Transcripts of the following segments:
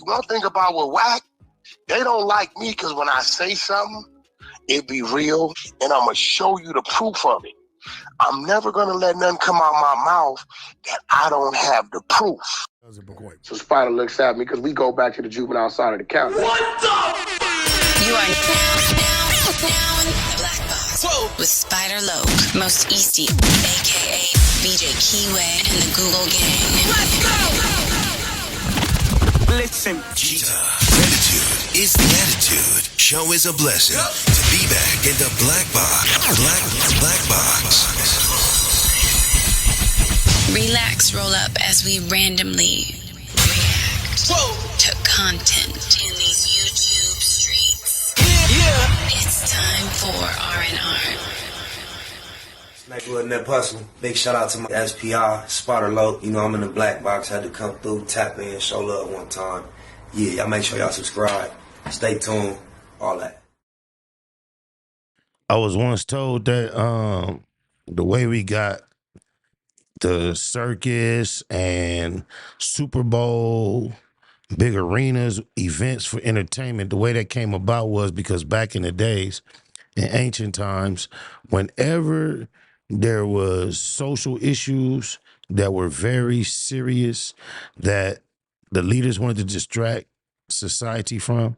one thing about with whack, they don't like me because when I say something, it be real, and I'm going to show you the proof of it. I'm never going to let nothing come out my mouth that I don't have the proof. So Spider looks at me because we go back to the juvenile side of the couch. What the? You are now in the Black Box. Whoa. With Spider Loke, Most Easty, a.k.a. BJ Keyway, and the Google Gang. Let's go! Listen. Gratitude is the attitude. Show is a blessing. To be back in the Black Box. Black Box. Relax, roll up as we randomly react to content in these YouTube streets. Yeah. It's time for R&R. Smack with that hustle. Big shout out to my SPR, Spotter Low. You know I'm in the Black Box. Had to come through, tap in, show love one time. Yeah, y'all make sure y'all subscribe. Stay tuned. All that. I was once told that the way we got the circus and Super Bowl, big arenas, events for entertainment, the way that came about was because back in the days, in ancient times, whenever there was social issues that were very serious that the leaders wanted to distract society from,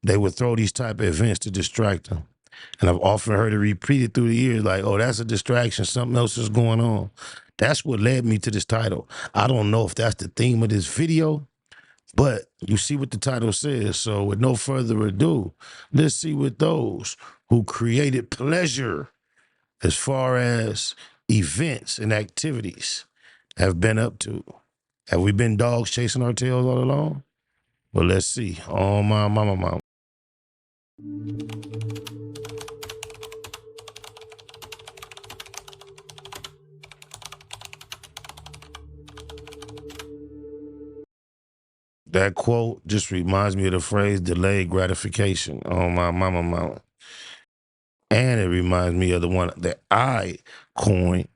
they would throw these type of events to distract them. And I've often heard it repeated through the years, like, oh, that's a distraction, something else is going on. That's what led me to this title. I don't know if that's the theme of this video, but you see what the title says. So with no further ado, let's see what those who created pleasure as far as events and activities have been up to. Have we been dogs chasing our tails all along? Well, let's see. Oh, my mama. That quote just reminds me of the phrase delayed gratification. Oh, my mama. And it reminds me of the one that I coined,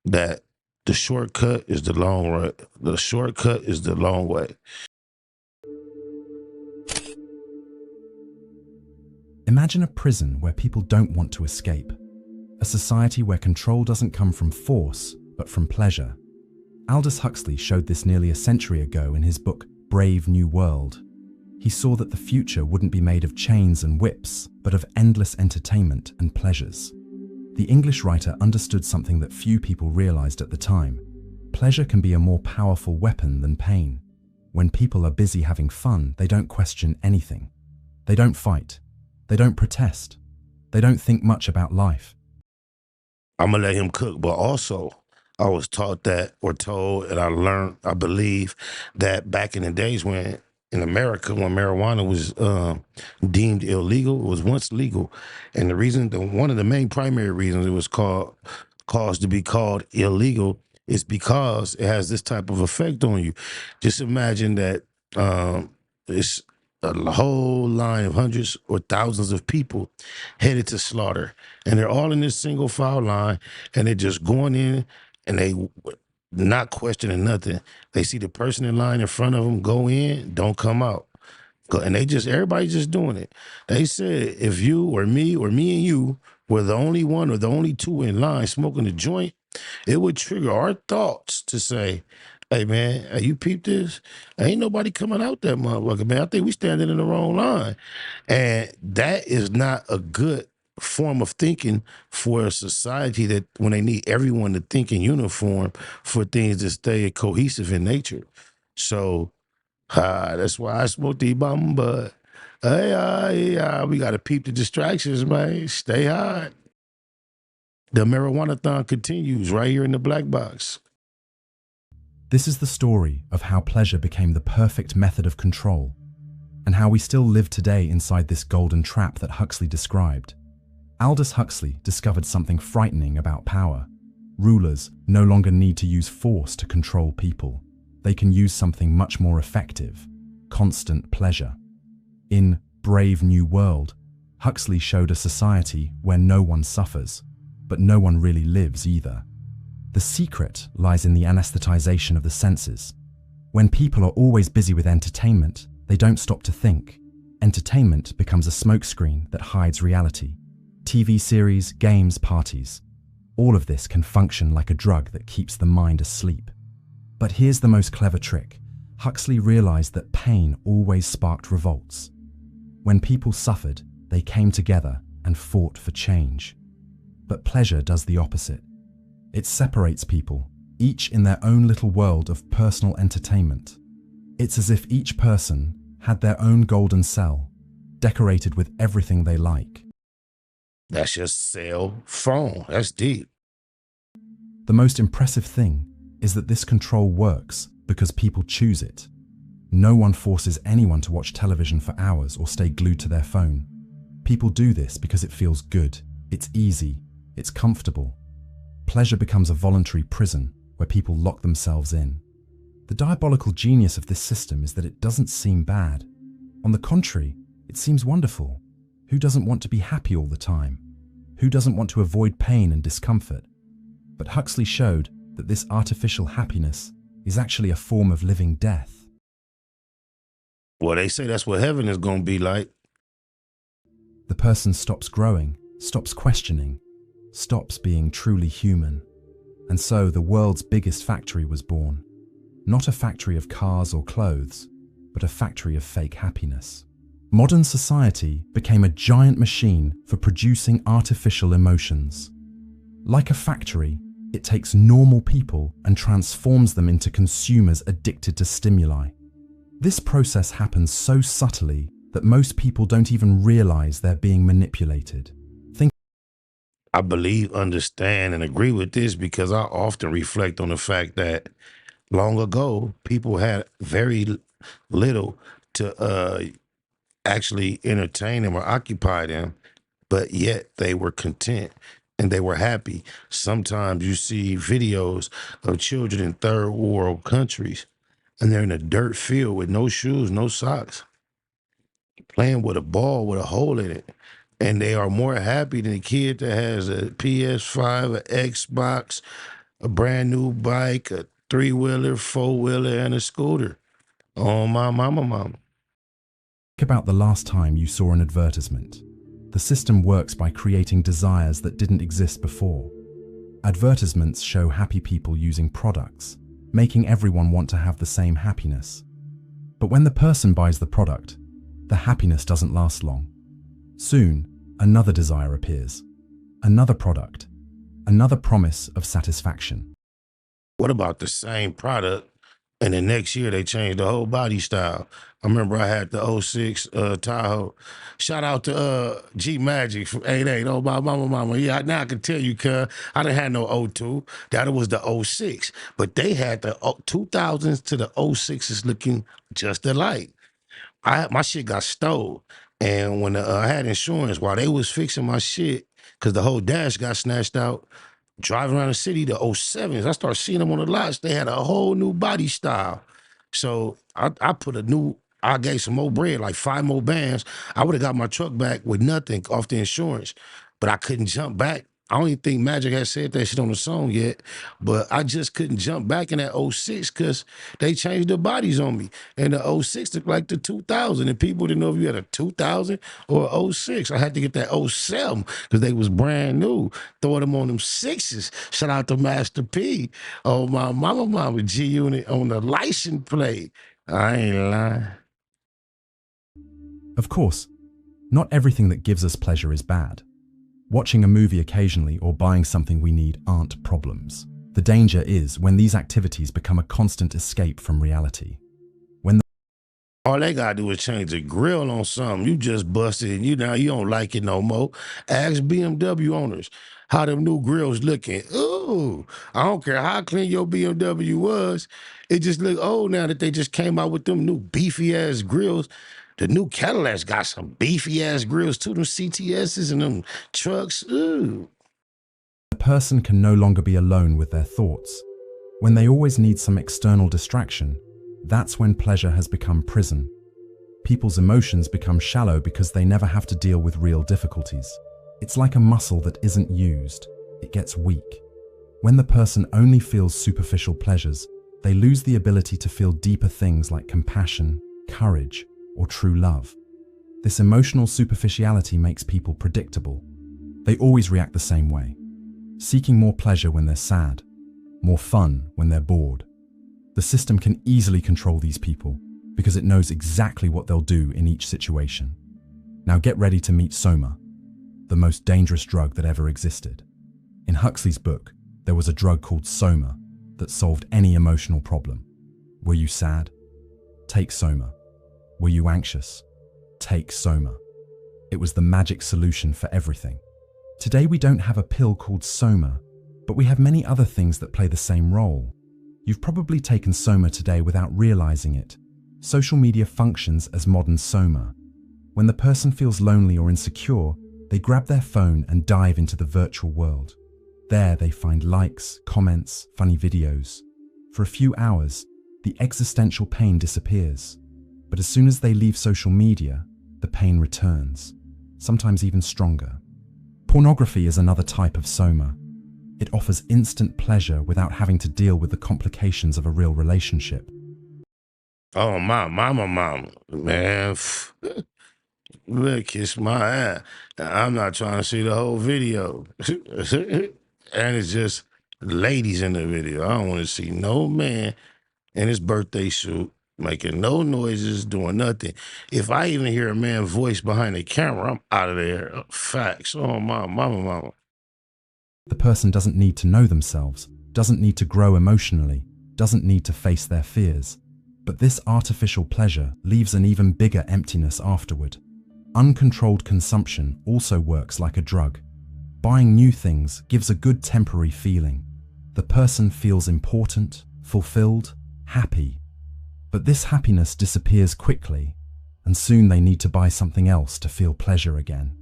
that the shortcut is the long way. The shortcut is the long way. Imagine a prison where people don't want to escape. A society where control doesn't come from force, but from pleasure. Aldous Huxley showed this nearly a century ago in his book, Brave New World. He saw that the future wouldn't be made of chains and whips, but of endless entertainment and pleasures. The English writer understood something that few people realized at the time. Pleasure can be a more powerful weapon than pain. When people are busy having fun, they don't question anything. They don't fight. They don't protest. They don't think much about life. I'm going to let him cook, but also I was taught that, or told, and I learned, I believe, that back in the days when, in America, when marijuana was deemed illegal, it was once legal. And the reason, one of the main primary reasons it was caused to be called illegal is because it has this type of effect on you. Just imagine that it's a whole line of hundreds or thousands of people headed to slaughter. And they're all in this single file line, and they're just going in, and they not questioning nothing. They see the person in line in front of them go in, don't come out. And everybody's just doing it. They said if you or me and you were the only one or the only two in line smoking a joint, it would trigger our thoughts to say, hey, man, hey, you peep this? Ain't nobody coming out that motherfucker, man. I think we standing in the wrong line. And that is not a good form of thinking for a society that when they need everyone to think in uniform for things to stay cohesive in nature. So that's why I smoke the bomb, but hey, we got to peep the distractions, man. Stay high. The marijuana-thon continues right here in the Black Box. This is the story of how pleasure became the perfect method of control, and how we still live today inside this golden trap that Huxley described. Aldous Huxley discovered something frightening about power. Rulers no longer need to use force to control people. They can use something much more effective: constant pleasure. In Brave New World, Huxley showed a society where no one suffers, but no one really lives either. The secret lies in the anesthetization of the senses. When people are always busy with entertainment, They don't stop to think. Entertainment becomes a smokescreen that hides reality. TV series, games, parties. All of this can function like a drug that keeps the mind asleep. But here's the most clever trick. Huxley realized that pain always sparked revolts. When people suffered, they came together and fought for change. But pleasure does the opposite. It separates people, each in their own little world of personal entertainment. It's as if each person had their own golden cell, decorated with everything they like. That's your cell phone. That's deep. The most impressive thing is that this control works because people choose it. No one forces anyone to watch television for hours or stay glued to their phone. People do this because it feels good, it's easy, it's comfortable. Pleasure becomes a voluntary prison where people lock themselves in. The diabolical genius of this system is that it doesn't seem bad. On the contrary, it seems wonderful. Who doesn't want to be happy all the time? Who doesn't want to avoid pain and discomfort? But Huxley showed that this artificial happiness is actually a form of living death. Well, they say that's what heaven is going to be like. The person stops growing, stops questioning, stops being truly human. And so the world's biggest factory was born. Not a factory of cars or clothes, but a factory of fake happiness. Modern society became a giant machine for producing artificial emotions. Like a factory, it takes normal people and transforms them into consumers addicted to stimuli. This process happens so subtly that most people don't even realize they're being manipulated. I believe, understand, and agree with this because I often reflect on the fact that long ago, people had very little to actually entertain them or occupy them, but yet they were content and they were happy. Sometimes you see videos of children in third world countries and they're in a dirt field with no shoes, no socks, playing with a ball with a hole in it. And they are more happy than a kid that has a PS5, an Xbox, a brand new bike, a three-wheeler, four-wheeler, and a scooter. Oh, my mama. Think about the last time you saw an advertisement. The system works by creating desires that didn't exist before. Advertisements show happy people using products, making everyone want to have the same happiness. But when the person buys the product, the happiness doesn't last long. Soon, another desire appears, another product, another promise of satisfaction. What about the same product and the next year they changed the whole body style? I remember I had the '06 Tahoe. Shout out to G Magic from 88. Oh, my mama. Yeah, now I can tell you, cuz I didn't have no '02. That was the '06. But they had the 2000s to the '06s looking just alike. My shit got stole. And when I had insurance, while they was fixing my shit, because the whole dash got snatched out, driving around the city, the '07s, I started seeing them on the lots. They had a whole new body style. So I gave some more bread, like 5 more bands. I would have got my truck back with nothing off the insurance, but I couldn't jump back. I don't even think Magic had said that shit on the song yet, but I just couldn't jump back in that '06 because they changed the bodies on me. And the '06 looked like the 2000, and people didn't know if you had a 2000 or a '06. I had to get that '07 because they was brand new. Throw them on them sixes. Shout out to Master P. Oh, my mama, G-Unit on the license plate. I ain't lying. Of course, not everything that gives us pleasure is bad. Watching a movie occasionally or buying something we need aren't problems. The danger is when these activities become a constant escape from reality. All they gotta do is change the grill on something. You just busted and you don't like it no more. Ask BMW owners how them new grills looking. Ooh, I don't care how clean your BMW was. It just look old now that they just came out with them new beefy ass grills. The new Cadillacs got some beefy ass grills too, them CTSs and them trucks. Ooh. A person can no longer be alone with their thoughts. When they always need some external distraction, that's when pleasure has become prison. People's emotions become shallow because they never have to deal with real difficulties. It's like a muscle that isn't used. It gets weak. When the person only feels superficial pleasures, they lose the ability to feel deeper things like compassion, courage, or true love. This emotional superficiality makes people predictable. They always react the same way, seeking more pleasure when they're sad, more fun when they're bored. The system can easily control these people because it knows exactly what they'll do in each situation. Now get ready to meet Soma, the most dangerous drug that ever existed. In Huxley's book, there was a drug called Soma that solved any emotional problem. Were you sad? Take Soma. Were you anxious? Take Soma. It was the magic solution for everything. Today we don't have a pill called Soma, but we have many other things that play the same role. You've probably taken Soma today without realizing it. Social media functions as modern Soma. When the person feels lonely or insecure, they grab their phone and dive into the virtual world. There they find likes, comments, funny videos. For a few hours, the existential pain disappears. But as soon as they leave social media, the pain returns, sometimes even stronger. Pornography is another type of Soma. It offers instant pleasure without having to deal with the complications of a real relationship. Oh, my mama, man. Look, kiss my ass. I'm not trying to see the whole video. And it's just ladies in the video. I don't want to see no man in his birthday suit making no noises, doing nothing. If I even hear a man's voice behind the camera, I'm out of there. Facts. Oh, my mama. The person doesn't need to know themselves, doesn't need to grow emotionally, doesn't need to face their fears. But this artificial pleasure leaves an even bigger emptiness afterward. Uncontrolled consumption also works like a drug. Buying new things gives a good temporary feeling. The person feels important, fulfilled, happy. But this happiness disappears quickly, and soon they need to buy something else to feel pleasure again.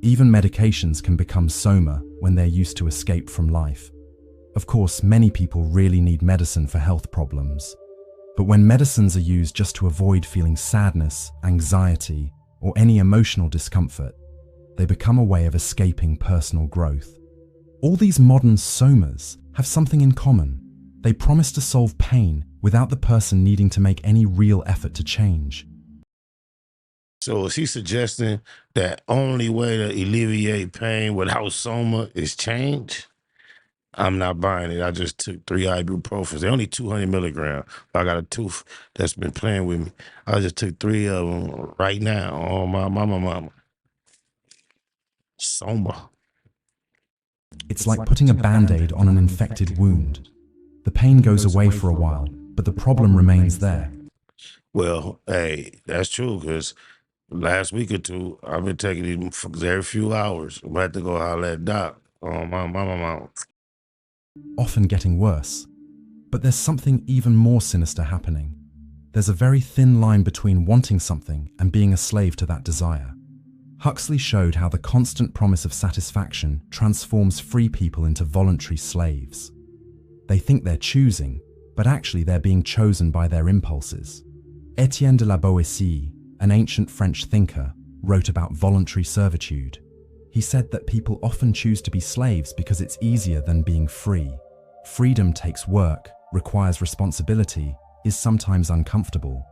Even medications can become Soma when they're used to escape from life. Of course, many people really need medicine for health problems. But when medicines are used just to avoid feeling sadness, anxiety, or any emotional discomfort, they become a way of escaping personal growth. All these modern Somas have something in common. They promise to solve pain without the person needing to make any real effort to change. So is he suggesting that only way to alleviate pain without Soma is change? I'm not buying it. I just took 3 ibuprofens. They're only 200 milligrams. I got a tooth that's been playing with me. I just took 3 of them right now. Oh, my mama. Soma. It's like putting a Band-Aid on an infected wound. The pain goes away for a while, but the problem remains there. Well, hey, that's true, because last week or two, I've been taking these motherfuckers every few hours. I'm about to go holler at Doc. Oh, my mama. Often getting worse. But there's something even more sinister happening. There's a very thin line between wanting something and being a slave to that desire. Huxley showed how the constant promise of satisfaction transforms free people into voluntary slaves. They think they're choosing, but actually they're being chosen by their impulses. Étienne de la Boétie, an ancient French thinker, wrote about voluntary servitude. He said that people often choose to be slaves because it's easier than being free. Freedom takes work, requires responsibility, is sometimes uncomfortable.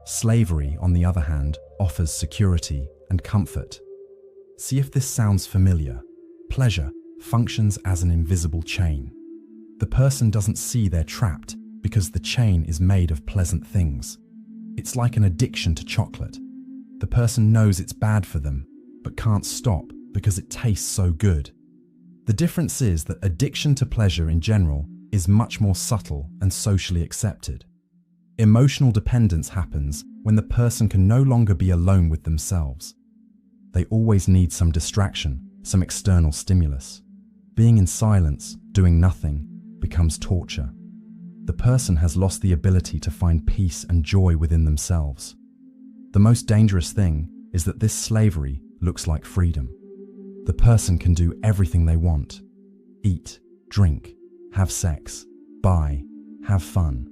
Slavery, on the other hand, offers security and comfort. See if this sounds familiar. Pleasure functions as an invisible chain. The person doesn't see they're trapped because the chain is made of pleasant things. It's like an addiction to chocolate. The person knows it's bad for them, but can't stop because it tastes so good. The difference is that addiction to pleasure in general is much more subtle and socially accepted. Emotional dependence happens when the person can no longer be alone with themselves. They always need some distraction, some external stimulus. Being in silence, doing nothing, becomes torture. The person has lost the ability to find peace and joy within themselves. The most dangerous thing is that this slavery looks like freedom. The person can do everything they want. Eat, drink, have sex, buy, have fun.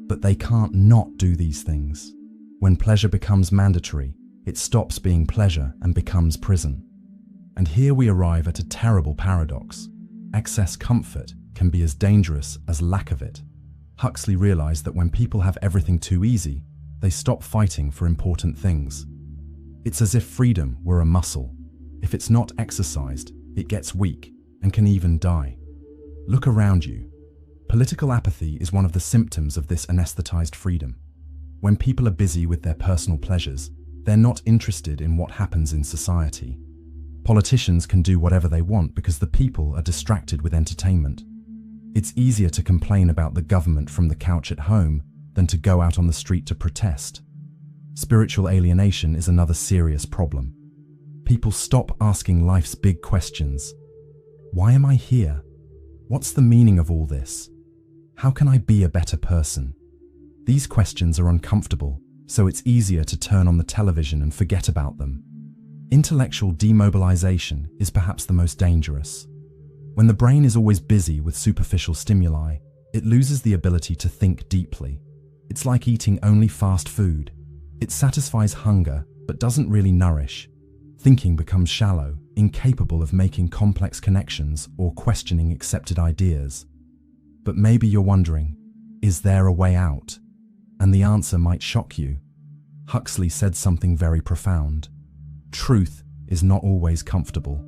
But they can't not do these things. When pleasure becomes mandatory, it stops being pleasure and becomes prison. And here we arrive at a terrible paradox. Excess comfort can be as dangerous as lack of it. Huxley realized that when people have everything too easy, they stop fighting for important things. It's as if freedom were a muscle. If it's not exercised, it gets weak and can even die. Look around you. Political apathy is one of the symptoms of this anesthetized freedom. When people are busy with their personal pleasures, they're not interested in what happens in society. Politicians can do whatever they want because the people are distracted with entertainment. It's easier to complain about the government from the couch at home than to go out on the street to protest. Spiritual alienation is another serious problem. People stop asking life's big questions. Why am I here? What's the meaning of all this? How can I be a better person? These questions are uncomfortable, so it's easier to turn on the television and forget about them. Intellectual demobilization is perhaps the most dangerous. When the brain is always busy with superficial stimuli, it loses the ability to think deeply. It's like eating only fast food. It satisfies hunger, but doesn't really nourish. Thinking becomes shallow, incapable of making complex connections or questioning accepted ideas. But maybe you're wondering, is there a way out? And the answer might shock you. Huxley said something very profound. Truth is not always comfortable.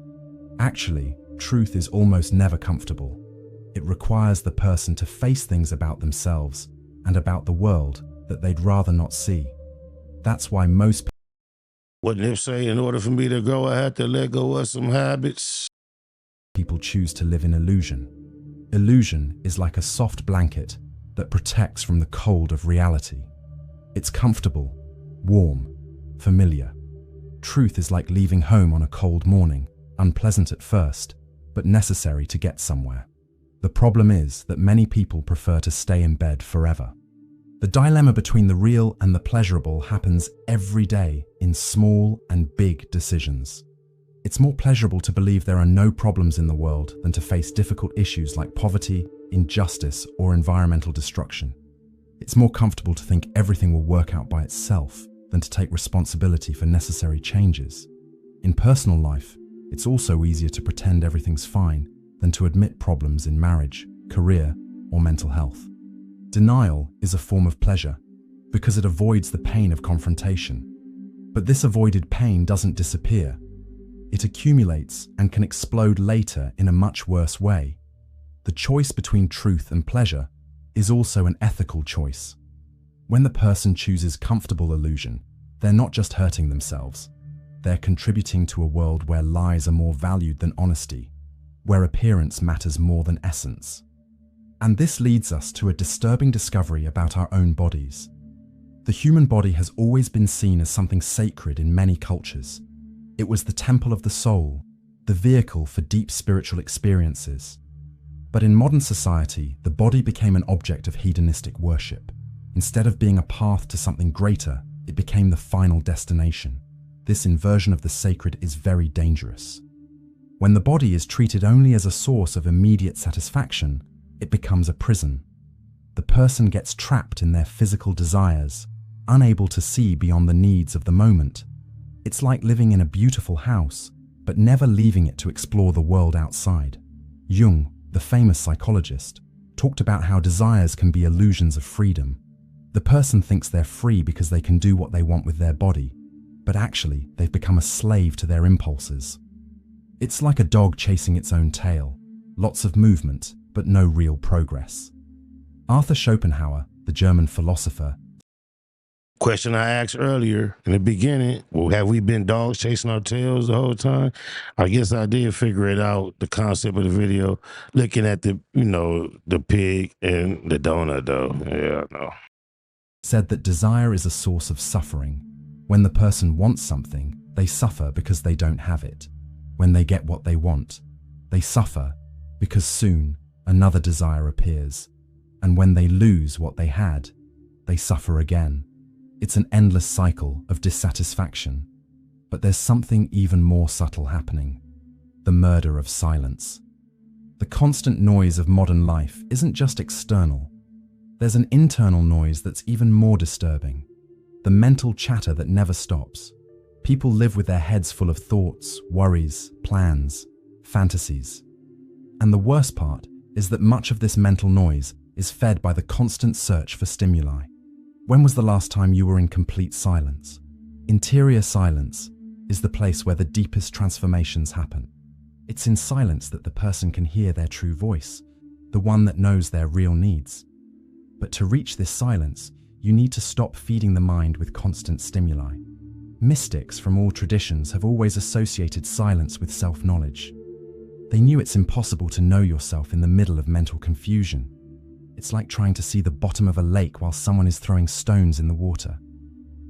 Actually, truth is almost never comfortable. It requires the person to face things about themselves and about the world that they'd rather not see. That's why most Wouldn't it say in order for me to grow, I had to let go of some habits? people choose to live in illusion. Illusion is like a soft blanket that protects from the cold of reality. It's comfortable, warm, familiar. Truth is like leaving home on a cold morning, unpleasant at first, but necessary to get somewhere. The problem is that many people prefer to stay in bed forever. The dilemma between the real and the pleasurable happens every day in small and big decisions. It's more pleasurable to believe there are no problems in the world than to face difficult issues like poverty, injustice, or environmental destruction. It's more comfortable to think everything will work out by itself than to take responsibility for necessary changes. In personal life, it's also easier to pretend everything's fine than to admit problems in marriage, career, or mental health. Denial is a form of pleasure because it avoids the pain of confrontation. But this avoided pain doesn't disappear. It accumulates and can explode later in a much worse way. The choice between truth and pleasure is also an ethical choice. When the person chooses comfortable illusion, they're not just hurting themselves. They're contributing to a world where lies are more valued than honesty, where appearance matters more than essence. And this leads us to a disturbing discovery about our own bodies. The human body has always been seen as something sacred in many cultures. It was the temple of the soul, the vehicle for deep spiritual experiences. But in modern society, the body became an object of hedonistic worship. Instead of being a path to something greater, it became the final destination. This inversion of the sacred is very dangerous. When the body is treated only as a source of immediate satisfaction, it becomes a prison. The person gets trapped in their physical desires, unable to see beyond the needs of the moment. It's like living in a beautiful house, but never leaving it to explore the world outside. Jung, the famous psychologist, talked about how desires can be illusions of freedom. The person thinks they're free because they can do what they want with their body, but actually they've become a slave to their impulses. It's like a dog chasing its own tail. Lots of movement, but no real progress. Arthur Schopenhauer, the German philosopher, Question I asked earlier in the beginning, well, have we been dogs chasing our tails the whole time? I guess I did figure it out, the concept of the video, looking at the pig and the donut though. Yeah, I know. said that desire is a source of suffering. When the person wants something, they suffer because they don't have it. When they get what they want, they suffer because soon another desire appears. And when they lose what they had, they suffer again. It's an endless cycle of dissatisfaction. But there's something even more subtle happening: the murder of silence. The constant noise of modern life isn't just external. There's an internal noise that's even more disturbing: the mental chatter that never stops. People live with their heads full of thoughts, worries, plans, fantasies. And the worst part is that much of this mental noise is fed by the constant search for stimuli. When was the last time you were in complete silence? Interior silence is the place where the deepest transformations happen. It's in silence that the person can hear their true voice, the one that knows their real needs. But to reach this silence, you need to stop feeding the mind with constant stimuli. Mystics from all traditions have always associated silence with self-knowledge. They knew it's impossible to know yourself in the middle of mental confusion. It's like trying to see the bottom of a lake while someone is throwing stones in the water.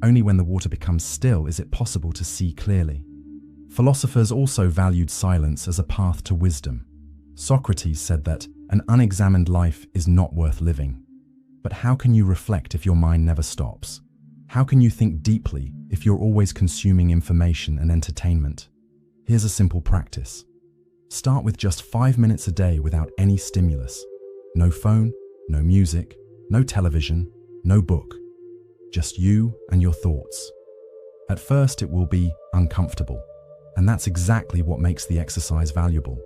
Only when the water becomes still is it possible to see clearly. Philosophers also valued silence as a path to wisdom. Socrates said that an unexamined life is not worth living. But how can you reflect if your mind never stops? How can you think deeply if you're always consuming information and entertainment? Here's a simple practice. Start with just 5 minutes a day without any stimulus. No phone, no music, no television, no book. Just you and your thoughts. At first it will be uncomfortable, and that's exactly what makes the exercise valuable.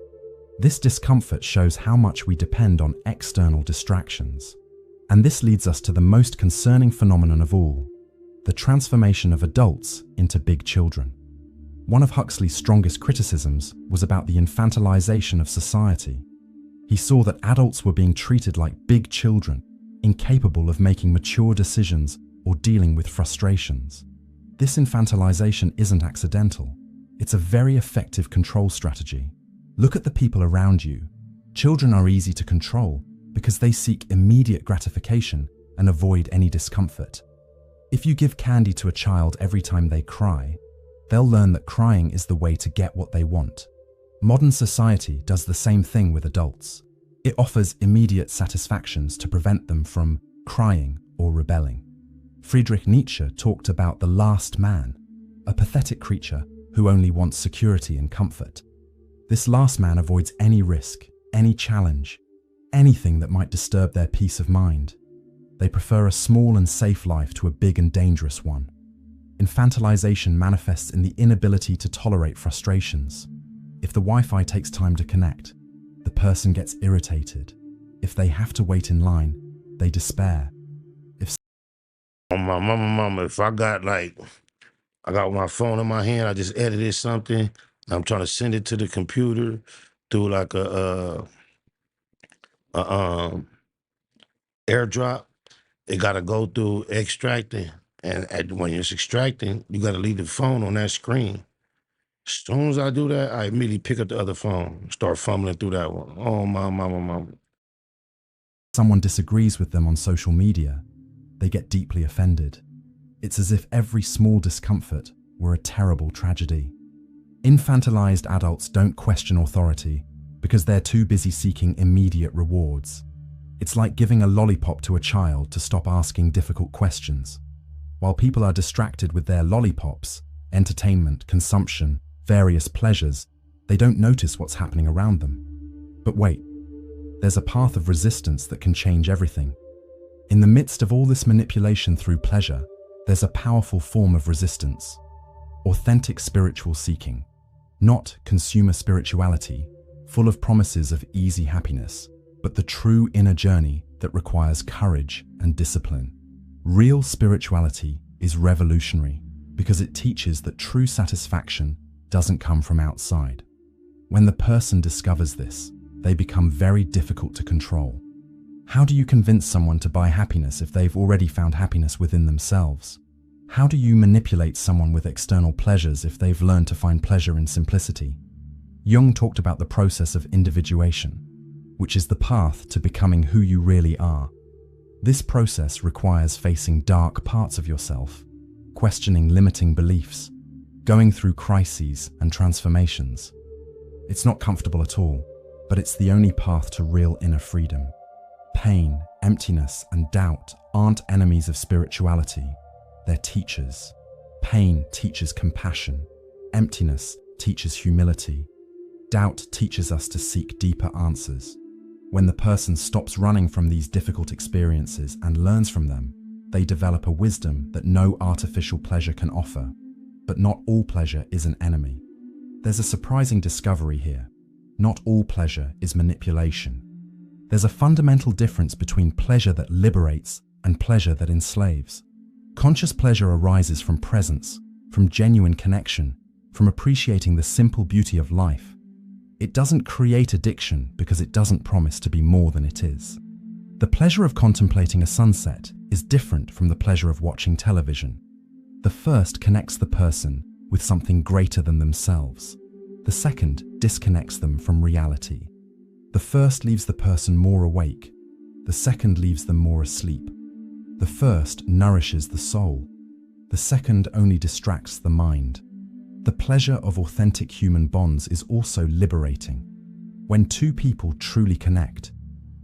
This discomfort shows how much we depend on external distractions. And this leads us to the most concerning phenomenon of all, the transformation of adults into big children. One of Huxley's strongest criticisms was about the infantilization of society. He saw that adults were being treated like big children, incapable of making mature decisions or dealing with frustrations. This infantilization isn't accidental. It's a very effective control strategy. Look at the people around you. Children are easy to control because they seek immediate gratification and avoid any discomfort. If you give candy to a child every time they cry, they'll learn that crying is the way to get what they want. Modern society does the same thing with adults. It offers immediate satisfactions to prevent them from crying or rebelling. Friedrich Nietzsche talked about the last man, a pathetic creature who only wants security and comfort. This last man avoids any risk, any challenge, anything that might disturb their peace of mind. They prefer a small and safe life to a big and dangerous one. Infantilization manifests in the inability to tolerate frustrations. If the Wi-Fi takes time to connect, the person gets irritated. If they have to wait in line, they despair. On my mama, if I got my phone in my hand, I just edited something, I'm trying to send it to the computer through like a airdrop, it got to go through extracting. And when it's extracting, you got to leave the phone on that screen. As soon as I do that, I immediately pick up the other phone, start fumbling through that one. Oh, my mama. Someone disagrees with them on social media, they get deeply offended. It's as if every small discomfort were a terrible tragedy. Infantilized adults don't question authority because they're too busy seeking immediate rewards. It's like giving a lollipop to a child to stop asking difficult questions. While people are distracted with their lollipops, entertainment, consumption, various pleasures, they don't notice what's happening around them. But wait, there's a path of resistance that can change everything. In the midst of all this manipulation through pleasure, there's a powerful form of resistance. Authentic spiritual seeking, not consumer spirituality, full of promises of easy happiness, but the true inner journey that requires courage and discipline. Real spirituality is revolutionary because it teaches that true satisfaction doesn't come from outside. When the person discovers this, they become very difficult to control. How do you convince someone to buy happiness if they've already found happiness within themselves? How do you manipulate someone with external pleasures if they've learned to find pleasure in simplicity? Jung talked about the process of individuation, which is the path to becoming who you really are. This process requires facing dark parts of yourself, questioning limiting beliefs, going through crises and transformations. It's not comfortable at all, but it's the only path to real inner freedom. Pain, emptiness, and doubt aren't enemies of spirituality. They're teachers. Pain teaches compassion. Emptiness teaches humility. Doubt teaches us to seek deeper answers. When the person stops running from these difficult experiences and learns from them, they develop a wisdom that no artificial pleasure can offer. But not all pleasure is an enemy. There's a surprising discovery here. Not all pleasure is manipulation. There's a fundamental difference between pleasure that liberates and pleasure that enslaves. Conscious pleasure arises from presence, from genuine connection, from appreciating the simple beauty of life. It doesn't create addiction because it doesn't promise to be more than it is. The pleasure of contemplating a sunset is different from the pleasure of watching television. The first connects the person with something greater than themselves. The second disconnects them from reality. The first leaves the person more awake. The second leaves them more asleep. The first nourishes the soul. The second only distracts the mind. The pleasure of authentic human bonds is also liberating. When two people truly connect,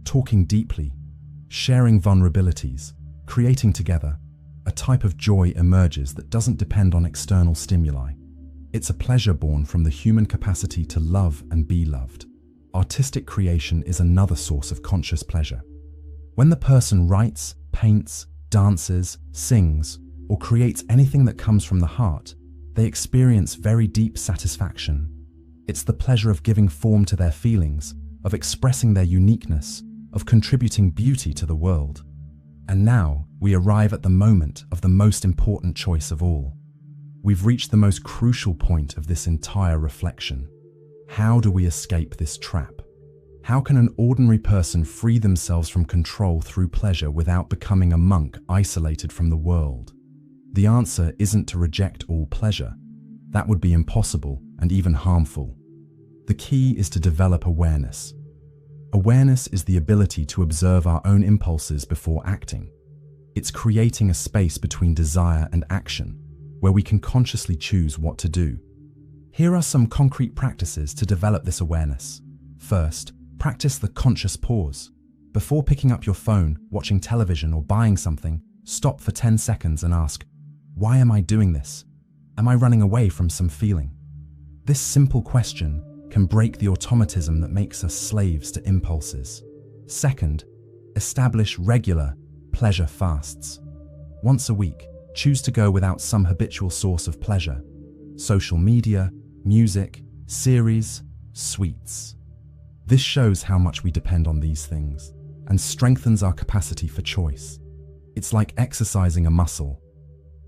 talking deeply, sharing vulnerabilities, creating together, a type of joy emerges that doesn't depend on external stimuli. It's a pleasure born from the human capacity to love and be loved. Artistic creation is another source of conscious pleasure. When the person writes, paints, dances, sings, or creates anything that comes from the heart, they experience very deep satisfaction. It's the pleasure of giving form to their feelings, of expressing their uniqueness, of contributing beauty to the world. And now we arrive at the moment of the most important choice of all. We've reached the most crucial point of this entire reflection. How do we escape this trap? How can an ordinary person free themselves from control through pleasure without becoming a monk isolated from the world? The answer isn't to reject all pleasure. That would be impossible and even harmful. The key is to develop awareness. Awareness is the ability to observe our own impulses before acting. It's creating a space between desire and action, where we can consciously choose what to do. Here are some concrete practices to develop this awareness. First, practice the conscious pause. Before picking up your phone, watching television, or buying something, stop for 10 seconds and ask, why am I doing this? Am I running away from some feeling? This simple question can break the automatism that makes us slaves to impulses. Second, establish regular pleasure fasts. Once a week, choose to go without some habitual source of pleasure. Social media, music, series, sweets. This shows how much we depend on these things and strengthens our capacity for choice. It's like exercising a muscle.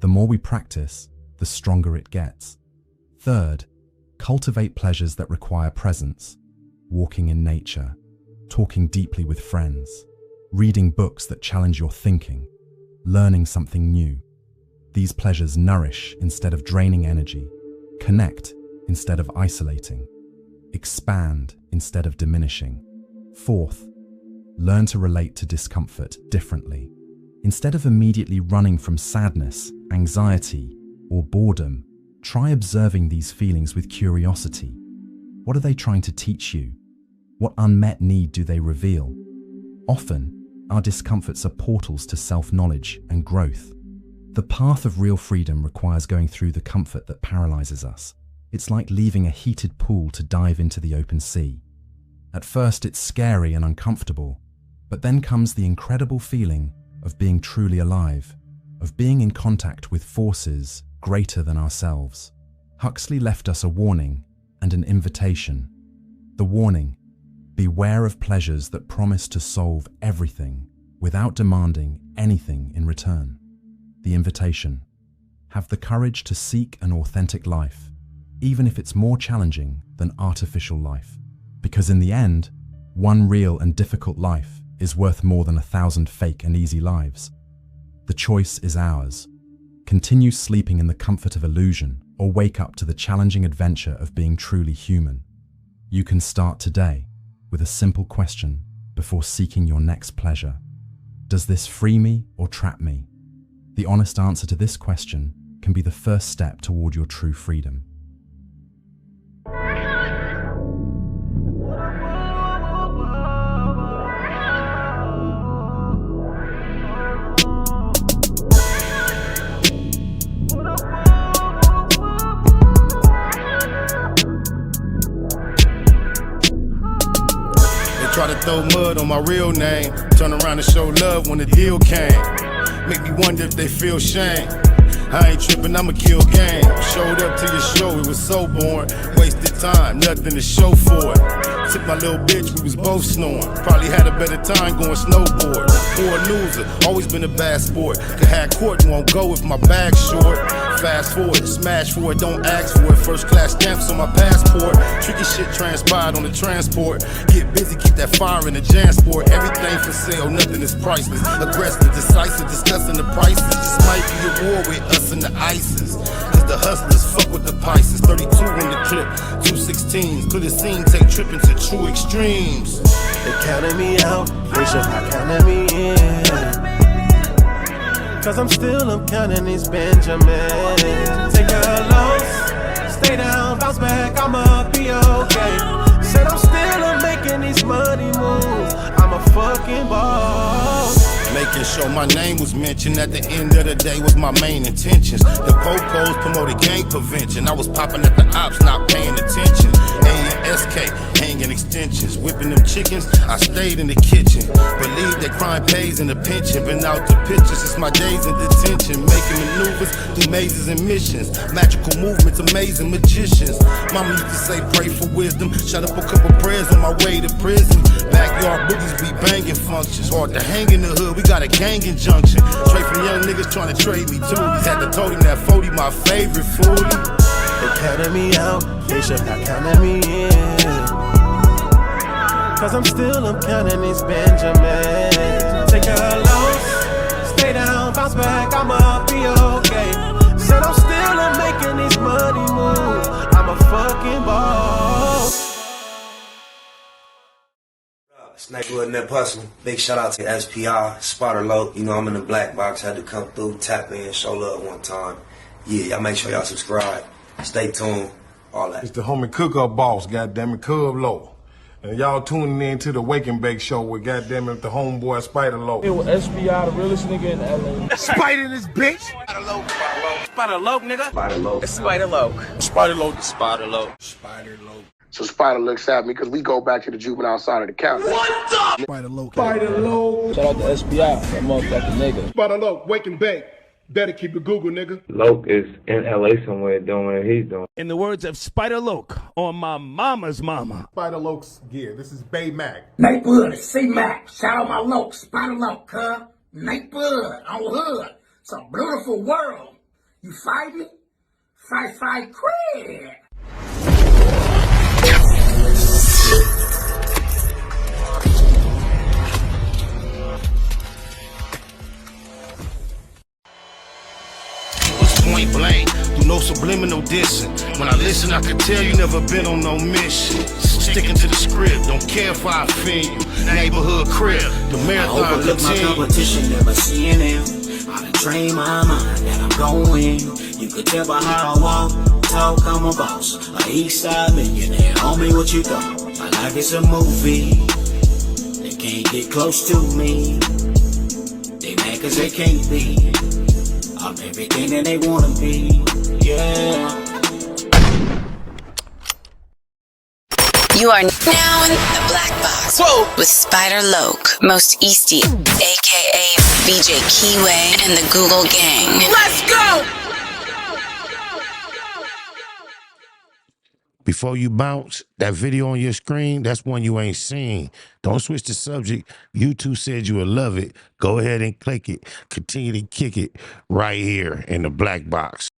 The more we practice, the stronger it gets. Third, cultivate pleasures that require presence. Walking in nature, talking deeply with friends, reading books that challenge your thinking, learning something new. These pleasures nourish instead of draining energy, connect instead of isolating, expand instead of diminishing. Fourth, learn to relate to discomfort differently. Instead of immediately running from sadness, anxiety, or boredom, try observing these feelings with curiosity. What are they trying to teach you? What unmet need do they reveal? Often, our discomforts are portals to self-knowledge and growth. The path of real freedom requires going through the comfort that paralyzes us. It's like leaving a heated pool to dive into the open sea. At first, it's scary and uncomfortable, but then comes the incredible feeling of being truly alive, of being in contact with forces greater than ourselves. Huxley left us a warning and an invitation. The warning: beware of pleasures that promise to solve everything without demanding anything in return. The invitation: have the courage to seek an authentic life, even if it's more challenging than artificial life. Because in the end, one real and difficult life is worth more than 1,000 fake and easy lives. The choice is ours. Continue sleeping in the comfort of illusion, or wake up to the challenging adventure of being truly human. You can start today with a simple question before seeking your next pleasure. Does this free me or trap me? The honest answer to this question can be the first step toward your true freedom. Try to throw mud on my real name, turn around and show love when the deal came. Make me wonder if they feel shame. I ain't tripping, I'ma kill game. Showed up to your show, it was so boring. Wasted time, nothing to show for it. Took my little bitch, we was both snoring. Probably had a better time going snowboard. Poor loser, always been a bad sport. Could have court and won't go if my bag's short. Fast forward, smash for it, don't ask for it. First class stamps on my passport. Tricky shit transpired on the transport. Get busy, keep that fire in the Jansport. Everything for sale, nothing is priceless. Aggressive, decisive, discussing the prices. This might be a war with us and the ISIS. Cause the hustlers fuck with the Pisces. 32 in the clip, 216s. Could've seen take tripping to true extremes. They counted me out, they should have counted me in. Cause I'm counting these Benjamins. Take a loss, stay down, bounce back, I'ma be okay. Said I'm making these money moves, I'm a fucking boss. Making sure my name was mentioned at the end of the day was my main intentions. The po-pos promoted gang prevention. I was popping at the ops, not paying attention. A and SK, hanging extensions. Whipping them chickens, I stayed in the kitchen. Believe that crime pays in the pension. Been out the pictures since my days in detention. Making maneuvers through mazes and missions. Magical movements, amazing magicians. Mama used to say pray for wisdom. Shut up a couple prayers on my way to prison. Backyard boogies be banging functions. Hard to hang in the hood, we got a gang injunction. Straight from young niggas trying to trade me too. He's had to told him that 40 my favorite food. They counted me out, they should have counted me in. Cause I'm counting these Benjamins. Take a loss, stay down, bounce back, I'ma be okay. Said I'm making these money moves, I'm a fucking boss. Snakewood and that Puzzle. Big shout out to SPR, Spotter Low. You know, I'm in the black box. Had to come through, tap in, show love one time. Yeah, y'all make sure y'all subscribe. Stay tuned. All that. It's the homie cook-up boss, goddammit, Cub Low. And y'all tuning in to the Wake and Bake Show with goddammit the homeboy Spider Low. It was SPR, the realest nigga in LA. Spider this bitch! Spider Low, nigga. Spider Low. Spider Low. Spider Low. Spider Low. Spider Low. So Spider looks at me because we go back to the juvenile side of the county. What the? Spider Low. Spider Low. Shout out to SPR, that motherfucking nigga. Spider Low, Wake and Bake. Better keep it Google, nigga. Loke is in LA somewhere doing what he's doing. In the words of Spider Loke on my mama's mama. Spider Loke's gear. This is Bay Mac. Nate Bud, C-Mac. Shout out my Loke, Spider Loke, cuz. Nate Bud, on hood. It's a beautiful world. You fight me? Fight, crib. Point blank, do no subliminal dissing. When I listen, I can tell you never been on no mission. Sticking to the script, don't care if I offend you. Neighborhood crib, the marathon I overlook my continue. competition, never seeing them. I done trained my mind that I'm going. You could tell by how I walk, talk, I'm a boss. A east side millionaire, homie, what you thought? My life is a movie. They can't get close to me. They mad cause they can't be. I'm everything that they wanna be, yeah. You are now in the Black Box. Whoa. With Spider Loke, Most Easty, aka BJ Keyway, and the Google Gang. Let's go! Before you bounce, that video on your screen, that's one you ain't seen. Don't switch the subject. YouTube said you would love it. Go ahead and click it. Continue to kick it right here in the Black Box.